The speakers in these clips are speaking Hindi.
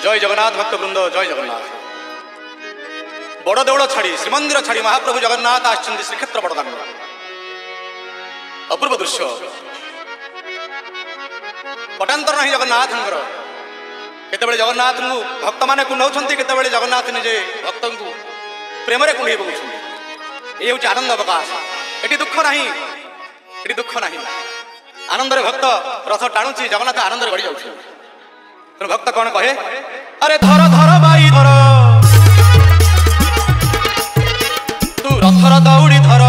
जय जगन्नाथ भक्तवृंद जय जगन्नाथ। बड़ देवल छाड़ी श्रीमंदिर छाड़ी महाप्रभु जगन्नाथ आछंती श्रीक्षेत्र बड़दांड। अपूर्व दृश्य पटांतर नहीं जगन्नाथ केतबेले जगन्नाथ भक्त मैंने कुंडाऊँच केतबेले जगन्नाथ निजे भक्त को प्रेम कुंडे पकाउछन्ति। ये हूँ आनंद अवकाश। ये दुख ना ये दुख ना आनंद भक्त रथ टाणुची जगन्नाथ आनंद गड़ी जाऊँ। तेणु भक्त कौन कहे अरे धर धर बाई धर तू रथर दौड़ी धर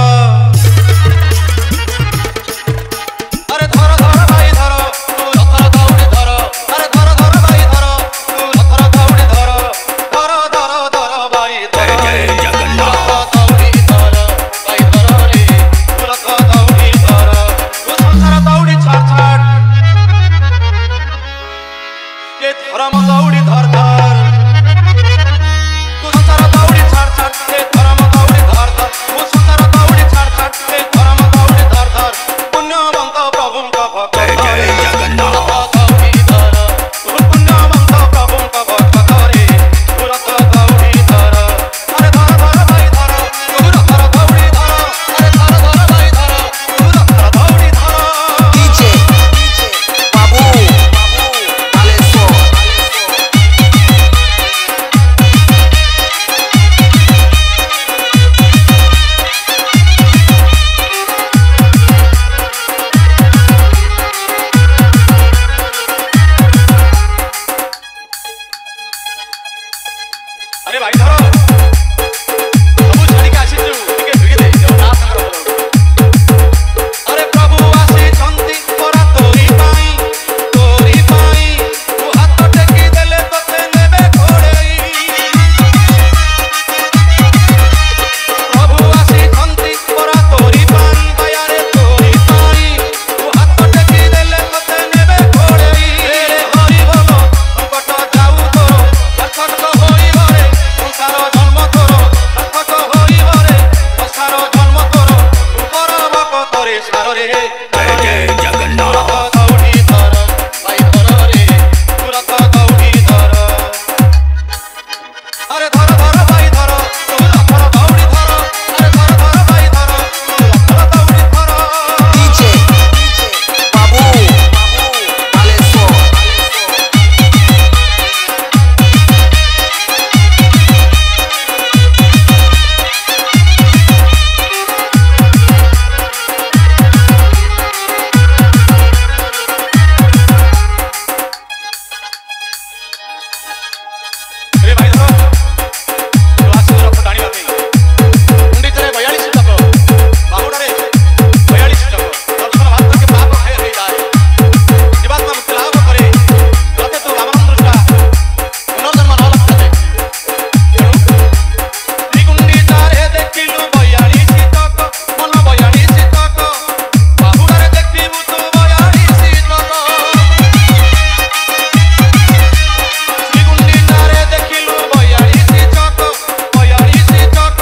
अरे धर धर बाई धर तू रथर दौड़ी धर अरे धर धर बाई धर तू रथर दौड़ी धर धर धर धर बाई धर जय जगन्नाथ दौड़ी धर बाई धर रे तू रथ दौड़ी धर तू संसार दौड़ी छाड़ छाड़ ये धर्म दौड़ी धर धर तू संसार दौड़ी छाड़ छाड़ ये धर्म दौड़ी धर धर तू संसार दौड़ी छाड़ छाड़ ये धर्म दौड़ी धर धर पुण्यवंत प्रभु का भक्त जय जगन्नाथ दौड़ी धर तू पुण्यवंत प्रभु का भक्त रे तू रथ दौड़ी धर अरे धर धर भाई धर तू रथ दौड़ी धर अरे धर धर भाई धर तू रथ दौड़ी धर डीजे बाबू अरे भाई धरो प्रभु छाड़ी के आसी टिके भिगे दे जगन्नाथ अरे प्रभु आसी छंती परा तोरी पाई तू हाथ टेकी देले तते नेबे घोड़ेई प्रभु आसी छंती परा तोरी पाई दया रे तोरी पाई तू हाथ टेकी देले तते नेबे घोड़ेई रे हरि बोलो संकट जाऊ तोरो अर्थक होई भरे संसार जन्म तोरो अर्थक होई भरे संसार जन्म तोरो ऊपर भक्त रे सार रे जय जगन्नाथ दौड़ी धर भाई धर रे तू रथ दौड़ी धर अरे धर धर भाई धर तू रथ दौड़ी धर अरे धर धर भाई धर तू रथ दौड़ी धर डीजे बाबू बालेश्वर रे भाई धर तू आसु रथ टाणिबा पे गुंडीचरे 42 टक बाहुडारे 42 टक दर्शन मात्र के पाप क्षय हो जाए जीवात्मा मुक्ति लाभ करे रथे तू वामन दृष्टा पुनर्जन्म न लक्षते श्री गुंडीचारे देखिलु 42 टक मन 42 टक बाहुडारे देखिबु तू 42 टक श्री गुंडीचारे देखिलु 42 टक 42 टक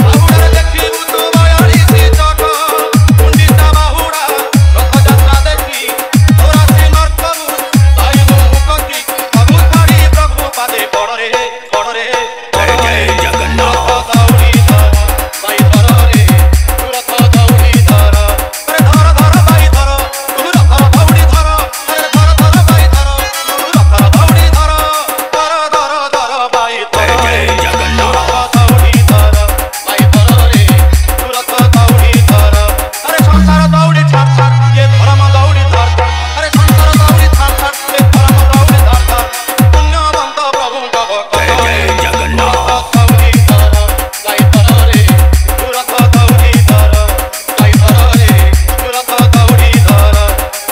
बाहुडारे देखिबु तू 42 टक गुंडीचा बाहुडा रथ यात्रा देखी औरासी नर्तनु भाई मुखी प्रभु थारी प्रभु पादे पड़ रे जय जगन्नाथ दौड़ी धर भाई धर रे तू रथ दौड़ी धर अरे धर धर भाई धर तू रथ दौड़ी धर अरे धर धर भाई धर तू रथ दौड़ी धर धर धर धर भाई धर जय जगन्नाथ दौड़ी धर भाई धर रे तू रथ दौड़ी धर अरे संसार दौड़ी छाड़ छाड़ ये धर्म दौड़ी धर धर अरे संसार दौड़ी छाड़ छाड़ ये धर्म दौड़ी धर धर पुण्यवंत प्रभु का भक्त जय जगन्नाथ दौड़ी धर भाई धर रे तू रथ दौड़ी धर भाई धर रे तू रथ दौड़ी धर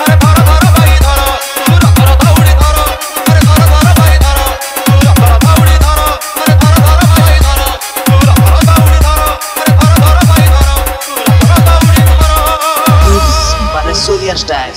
अरे धर धर भाई धर तू रथ दौड़ी धर अरे धर धर भाई धर तू रथ दौड़ी धर अरे धर धर भाई धर तू रथ दौड़ी धर अरे धर धर भाई धर तू रथ दौड़ी धर बालेश्वरिया स्टाइल